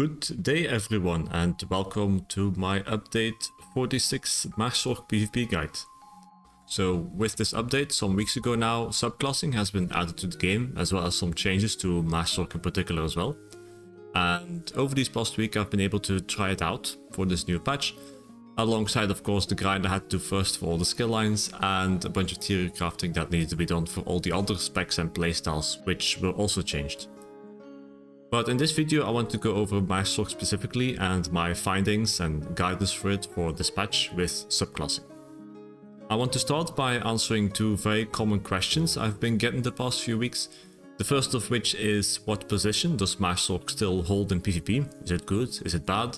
Good day everyone and welcome to my update 46 magsorc PvP guide. So with this update some weeks ago now, subclassing has been added to the game, as well as some changes to magsorc in particular as well. And over these past week I've been able to try it out for this new patch, alongside of course the grind I had to do first for all the skill lines and a bunch of tier crafting that needed to be done for all the other specs and playstyles, which were also changed. But in this video I want to go over magsorc specifically and my findings and guidance for it for this patch with subclassing. I want to start by answering two very common questions I've been getting the past few weeks. The first of which is, what position does magsorc still hold in PvP? Is it good? Is it bad?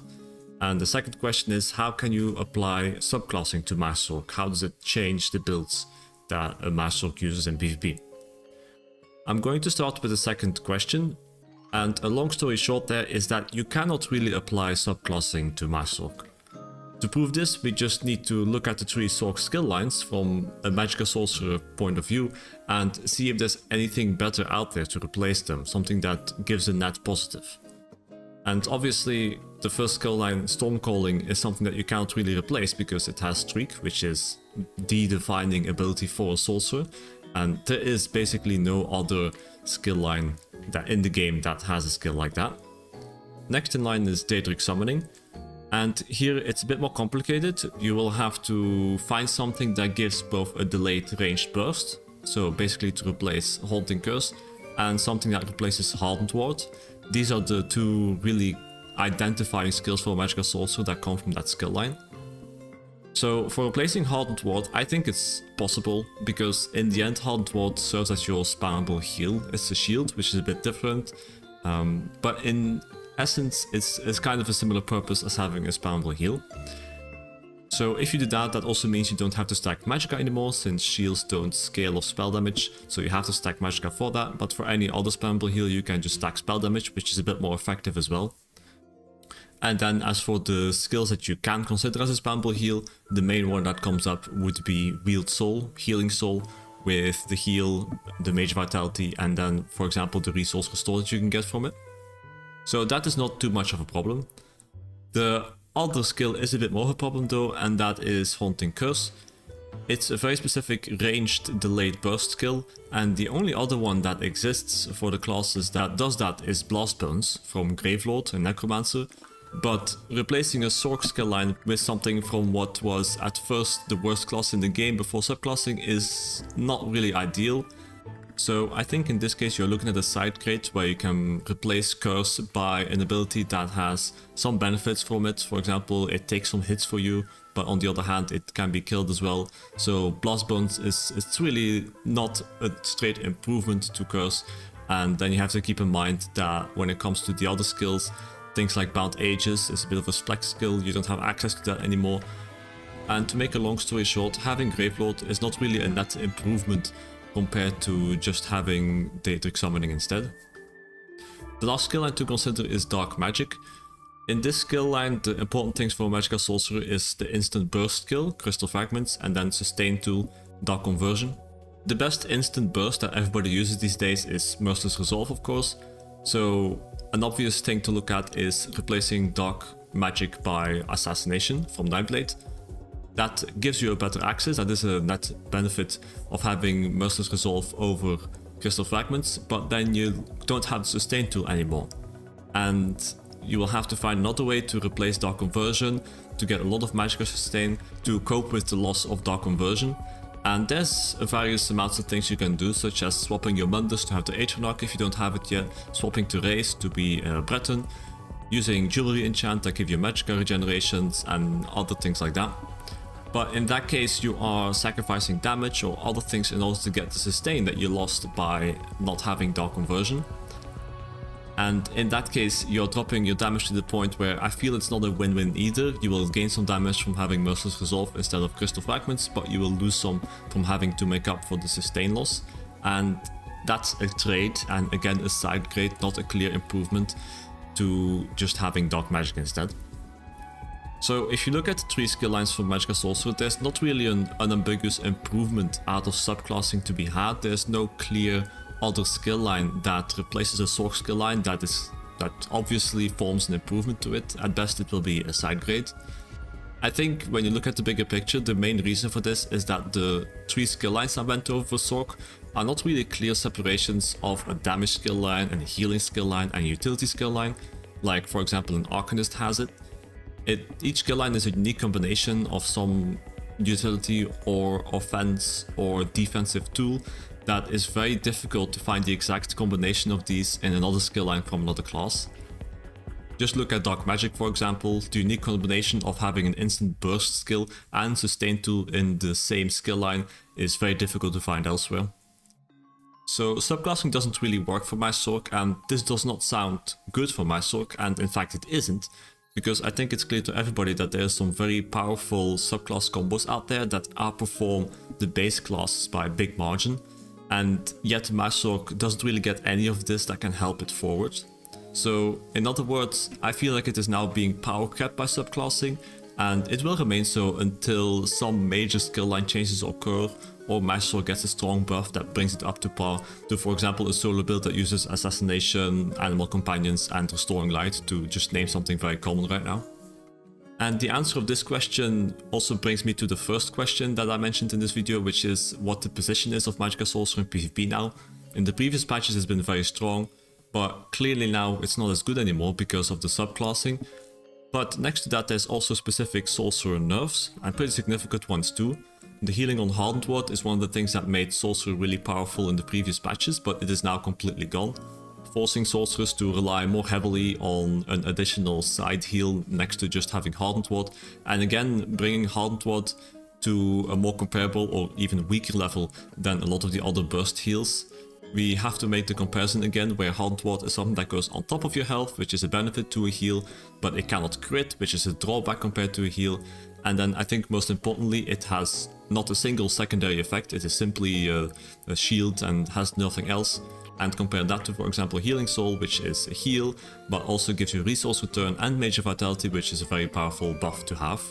And the second question is, how can you apply subclassing to magsorc? How does it change the builds that a magsorc uses in PvP? I'm going to start with the second question. And a long story short there is that you cannot really apply subclassing to magsorc. To prove this, we just need to look at the three sorc skill lines from a Magicka Sorcerer point of view and see if there's anything better out there to replace them, something that gives a net positive. And obviously the first skill line, Stormcalling, is something that you can't really replace because it has Streak, which is the defining ability for a sorcerer, and there is basically no other skill line that in the game that has a skill like that. Next in line is Daedric Summoning, and here it's a bit more complicated. You will have to find something that gives both a delayed ranged burst, so basically to replace Haunting Curse, and something that replaces Hardened Ward. These are the two really identifying skills for Magicka Sorcerer that come from that skill line. So for replacing Hardened Ward, I think it's possible, because in the end Hardened Ward serves as your spammable heal. It's a shield, which is a bit different, but in essence it's kind of a similar purpose as having a spammable heal. So if you do that, that also means you don't have to stack Magicka anymore, since shields don't scale off spell damage, so you have to stack Magicka for that, but for any other spammable heal you can just stack spell damage, which is a bit more effective as well. And then as for the skills that you can consider as a spammable heal, the main one that comes up would be Wield Soul, Healing Soul, with the heal, the Mage Vitality, and then for example the resource restore that you can get from it. So that is not too much of a problem. The other skill is a bit more of a problem though, and that is Haunting Curse. It's a very specific ranged delayed burst skill, and the only other one that exists for the classes that does that is Blast Bones from Gravelord and Necromancer. But replacing a sorc skill line with something from what was at first the worst class in the game before subclassing is not really ideal. So I think in this case you're looking at a side crate where you can replace Curse by an ability that has some benefits from it. For example, it takes some hits for you, but on the other hand it can be killed as well. So Blast Bones it's really not a straight improvement to Curse, and then you have to keep in mind that when it comes to the other skills, things like Bound Ages is a bit of a spec skill, you don't have access to that anymore. And to make a long story short, having Gravelord is not really a net improvement compared to just having Daedric Summoning instead. The last skill line to consider is Dark Magic. In this skill line, the important things for Magicka Sorcerer is the instant burst skill, Crystal Fragments, and then sustain tool, Dark Conversion. The best instant burst that everybody uses these days is Merciless Resolve, of course. So an obvious thing to look at is replacing Dark Magic by Assassination from Nightblade. That gives you a better access, that is a net benefit of having Merciless Resolve over Crystal Fragments, but then you don't have the Sustain tool anymore. And you will have to find another way to replace Dark Conversion to get a lot of Magicka Sustain to cope with the loss of Dark Conversion. And there's various amounts of things you can do, such as swapping your Mundus to have the Atronach if you don't have it yet, swapping to Race to be Breton, using Jewelry Enchant that give you Magicka regenerations and other things like that. But in that case you are sacrificing damage or other things in order to get the sustain that you lost by not having Dark Conversion. And in that case you're dropping your damage to the point where I feel it's not a win-win either. You will gain some damage from having Merciless Resolve instead of Crystal Fragments, but you will lose some from having to make up for the sustain loss. And that's a trade, and again a side grade, not a clear improvement to just having Dark Magic instead. So if you look at the three skill lines for Magicka Sorcerer, there's not really an unambiguous improvement out of subclassing to be had. There's no clear other skill line that replaces a sorc skill line that that obviously forms an improvement to it. At best it will be a side grade. I think when you look at the bigger picture, the main reason for this is that the 3 skill lines I went over for Sorc are not really clear separations of a damage skill line and a healing skill line and a utility skill line, like for example an Arcanist has it. Each skill line is a unique combination of some utility or offense or defensive tool that is very difficult to find the exact combination of these in another skill line from another class. Just look at Dark Magic for example, the unique combination of having an instant burst skill and sustain tool in the same skill line is very difficult to find elsewhere. So subclassing doesn't really work for magsorc, and this does not sound good for magsorc, and in fact it isn't, because I think it's clear to everybody that there are some very powerful subclass combos out there that outperform the base classes by a big margin, and yet magsorc doesn't really get any of this that can help it forward. So in other words, I feel like it is now being power capped by subclassing, and it will remain so until some major skill line changes occur or magsorc gets a strong buff that brings it up to par to, for example, a solo build that uses assassination, animal companions and restoring light, to just name something very common right now. And the answer of this question also brings me to the first question that I mentioned in this video, which is what the position is of Magicka Sorcerer in PvP now. In the previous patches it's been very strong, but clearly now it's not as good anymore because of the subclassing. But next to that there's also specific sorcerer nerfs, and pretty significant ones too. The healing on Hardened Ward is one of the things that made Sorcerer really powerful in the previous patches, but it is now completely gone, forcing sorcerers to rely more heavily on an additional side heal next to just having Hardened Ward, and again bringing Hardened Ward to a more comparable or even weaker level than a lot of the other burst heals. We have to make the comparison again, where Hardened Ward is something that goes on top of your health, which is a benefit to a heal, but it cannot crit, which is a drawback compared to a heal. And then I think most importantly, it has not a single secondary effect, it is simply a shield and has nothing else. And compare that to, for example, Healing Soul, which is a heal, but also gives you resource return and Major Vitality, which is a very powerful buff to have.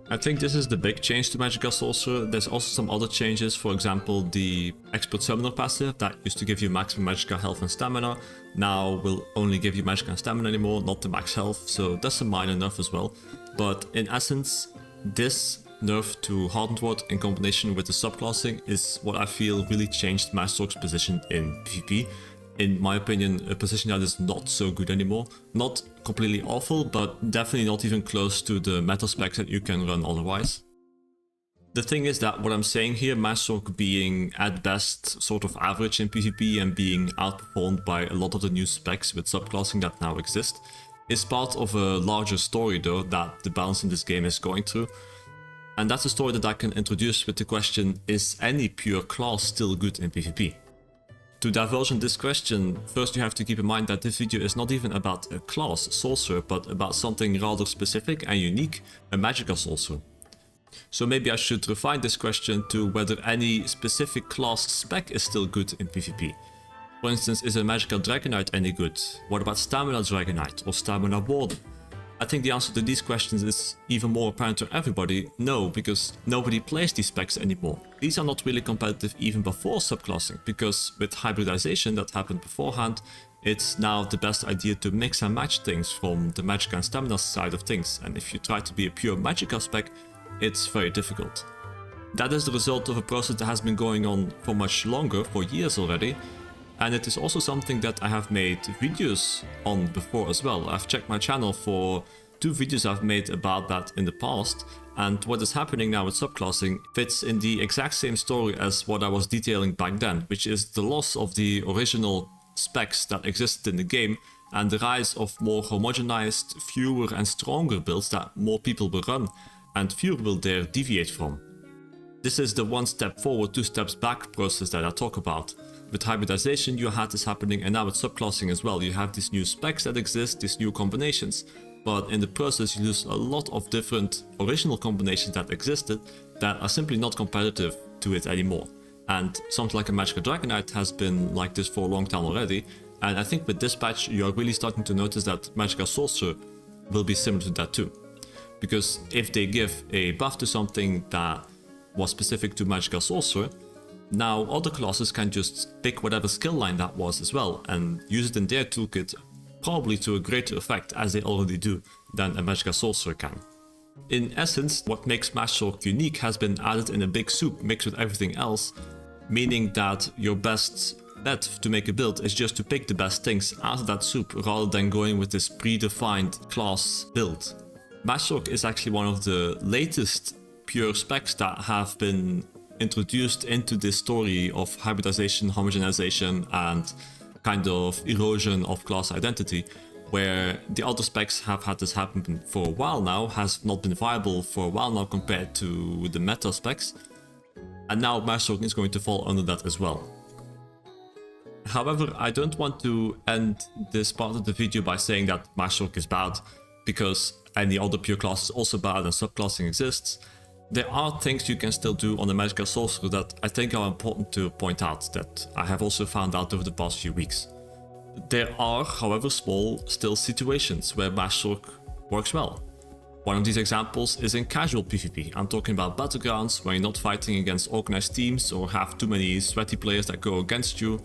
I think this is the big change to Magicka Sorcerer. There's also some other changes, for example the Expert Summoner passive that used to give you maximum Magicka health and stamina, now will only give you Magicka and stamina anymore, not the max health, so that's a minor nerf as well. But in essence, this nerf to Hardened Ward in combination with the subclassing is what I feel really changed magsorc's position in PvP. In my opinion, a position that is not so good anymore. Not completely awful, but definitely not even close to the meta specs that you can run otherwise. The thing is that what I'm saying here, magsorc being at best sort of average in PvP and being outperformed by a lot of the new specs with subclassing that now exist, is part of a larger story though that the balance in this game is going through. And that's a story that I can introduce with the question, is any pure class still good in PvP? To divulge in this question, first you have to keep in mind that this video is not even about a class, Sorcerer, but about something rather specific and unique, a Magicka Sorcerer. So maybe I should refine this question to whether any specific class spec is still good in PvP. For instance, is a Magicka Dragonite any good? What about Stamina Dragonite or Stamina Warden? I think the answer to these questions is even more apparent to everybody, no, because nobody plays these specs anymore. These are not really competitive even before subclassing, because with hybridization that happened beforehand, it's now the best idea to mix and match things from the Magicka and Stamina side of things, and if you try to be a pure Magicka spec, it's very difficult. That is the result of a process that has been going on for much longer, for years already, and it is also something that I have made videos on before as well. I've checked my channel for 2 videos I've made about that in the past, and what is happening now with subclassing fits in the exact same story as what I was detailing back then, which is the loss of the original specs that existed in the game and the rise of more homogenized, fewer and stronger builds that more people will run and fewer will dare deviate from. This is the 1 step forward, 2 steps back process that I talk about. With hybridization you had this happening, and now with subclassing as well. You have these new specs that exist, these new combinations, but in the process you lose a lot of different original combinations that existed that are simply not competitive to it anymore. And something like a Magicka Dragonite has been like this for a long time already, and I think with this patch you are really starting to notice that Magicka Sorcerer will be similar to that too. Because if they give a buff to something that was specific to Magicka Sorcerer, Now other classes can just pick whatever skill line that was as well and use it in their toolkit, probably to a greater effect as they already do than a Magicka Sorcerer can. In essence, what makes magsorc unique has been added in a big soup mixed with everything else, meaning that your best bet to make a build is just to pick the best things out of that soup rather than going with this predefined class build. Magsorc is actually one of the latest pure specs that have been introduced into this story of hybridization, homogenization, and kind of erosion of class identity, where the other specs have had this happen for a while now, has not been viable for a while now compared to the meta specs, and now magsorc is going to fall under that as well. However, I don't want to end this part of the video by saying that magsorc is bad, because any other pure class is also bad and subclassing exists. There are things you can still do on the Magicka Sorcerer that I think are important to point out, that I have also found out over the past few weeks. There are, however small, still situations where magsorc works well. One of these examples is in casual PvP. I'm talking about battlegrounds where you're not fighting against organized teams or have too many sweaty players that go against you.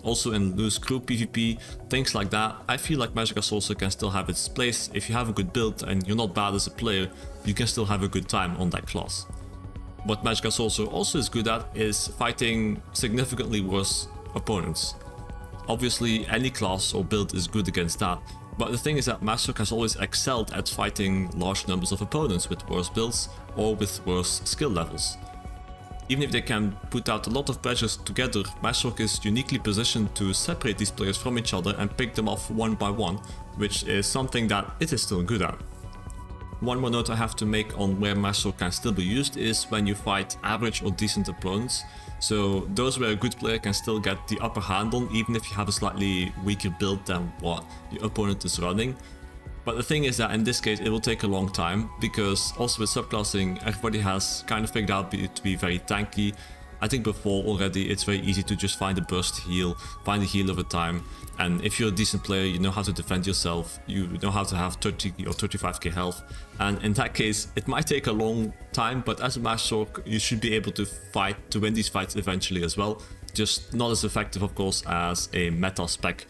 Also in loose group PvP, things like that. I feel like Magicka Sorcerer can still have its place. If you have a good build and you're not bad as a player, you can still have a good time on that class. What Magicka Sorcerer also is good at is fighting significantly worse opponents. Obviously any class or build is good against that, but the thing is that magsorc has always excelled at fighting large numbers of opponents with worse builds or with worse skill levels. Even if they can put out a lot of pressures together, magsorc is uniquely positioned to separate these players from each other and pick them off one by one, which is something that it is still good at. One more note I have to make on where magsorc can still be used is when you fight average or decent opponents. So those where a good player can still get the upper hand on, even if you have a slightly weaker build than what your opponent is running. But the thing is that in this case it will take a long time, because also with subclassing everybody has kind of figured out to be very tanky. I think before already it's very easy to just find a burst heal, find a heal over time, and if you're a decent player you know how to defend yourself, you know how to have 30 or 35k health, and in that case it might take a long time, but as a magsorc you should be able to win these fights eventually as well, just not as effective of course as a meta spec.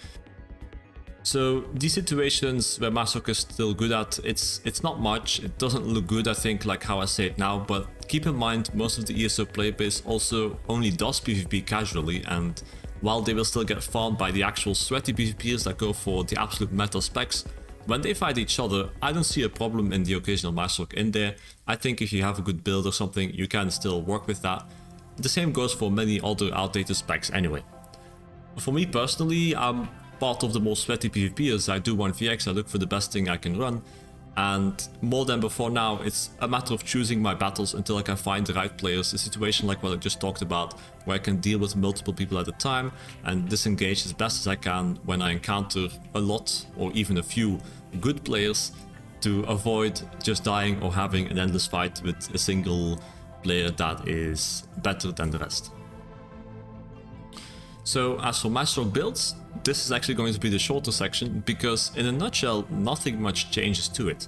So these situations where magsorc is still good at, it's not much, it doesn't look good I think like how I say it now, but keep in mind most of the ESO player base also only does PvP casually, and while they will still get farmed by the actual sweaty PvPers that go for the absolute meta specs, when they fight each other I don't see a problem in the occasional magsorc in there. I think if you have a good build or something you can still work with that. The same goes for many other outdated specs anyway. For me personally, I'm part of the more sweaty PvPers. I do 1vx, I look for the best thing I can run, and more than before now it's a matter of choosing my battles until I can find the right players, a situation like what I just talked about, where I can deal with multiple people at a time and disengage as best as I can when I encounter a lot or even a few good players, to avoid just dying or having an endless fight with a single player that is better than the rest. So as for magsorc builds, this is actually going to be the shorter section, because in a nutshell nothing much changes to it.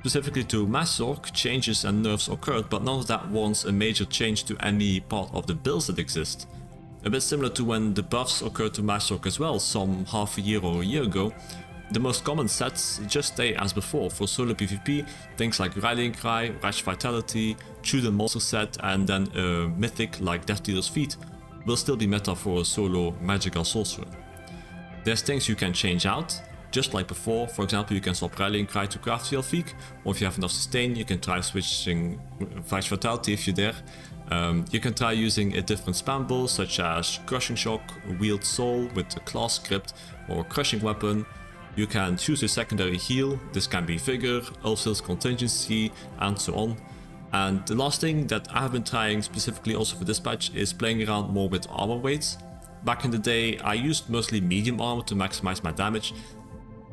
Specifically to magsorc, changes and nerfs occurred, but none of that warrants a major change to any part of the builds that exist. A bit similar to when the buffs occurred to magsorc as well, some half a year or a year ago. The most common sets just stay as before. For solo PvP, things like Rallying Cry, Rash Vitality, Chew the Monster set, and then a mythic like Death Dealer's Feet will still be meta for a solo Magicka Sorcerer. There's things you can change out, just like before. For example, you can swap Rallying Cry to Crafty Elfique, or if you have enough sustain you can try switching Rash Vitality if you're there. You can try using a different spam bull such as Crushing Shock, Wield Soul with a class script, or Crushing Weapon. You can choose a secondary heal, this can be Vigor, Ulfsil's Contingency, and so on. And the last thing that I have been trying specifically also for this patch is playing around more with armor weights. Back in the day I used mostly medium armor to maximize my damage,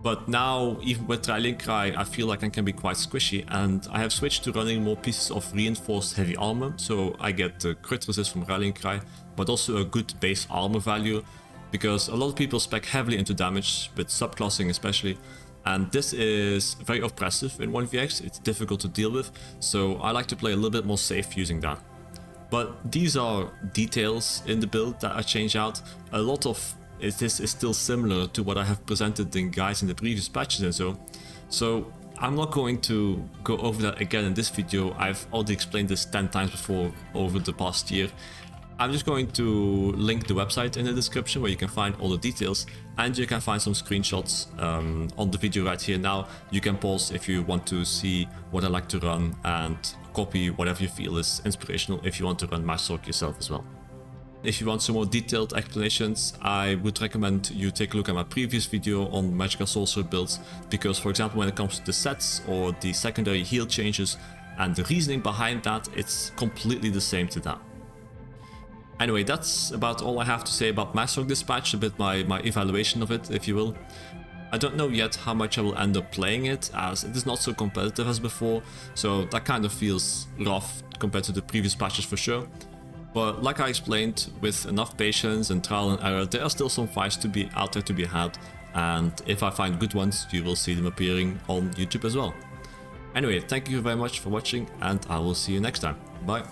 but now even with Rallying Cry I feel like I can be quite squishy, and I have switched to running more pieces of reinforced heavy armor, so I get the crit resist from Rallying Cry, but also a good base armor value, because a lot of people spec heavily into damage, with subclassing especially, and this is very oppressive in 1vx, it's difficult to deal with, so I like to play a little bit more safe using that. But these are details in the build that I change out. A lot of this is still similar to what I have presented in guides in the previous patches and so I'm not going to go over that again in this video. I've already explained this 10 times before over the past year. I'm just going to link the website in the description where you can find all the details, and you can find some screenshots on the video right here now. You can pause if you want to see what I like to run and copy whatever you feel is inspirational if you want to run magsorc yourself as well. If you want some more detailed explanations, I would recommend you take a look at my previous video on Magicka Sorcerer builds, because for example when it comes to the sets or the secondary heal changes and the reasoning behind that, it's completely the same to that. Anyway, that's about all I have to say about magsorc this patch, a bit my evaluation of it, if you will. I don't know yet how much I will end up playing it, as it is not so competitive as before, so that kind of feels rough compared to the previous patches for sure. But like I explained, with enough patience and trial and error, there are still some fights to be out there to be had, and if I find good ones, you will see them appearing on YouTube as well. Anyway, thank you very much for watching, and I will see you next time. Bye.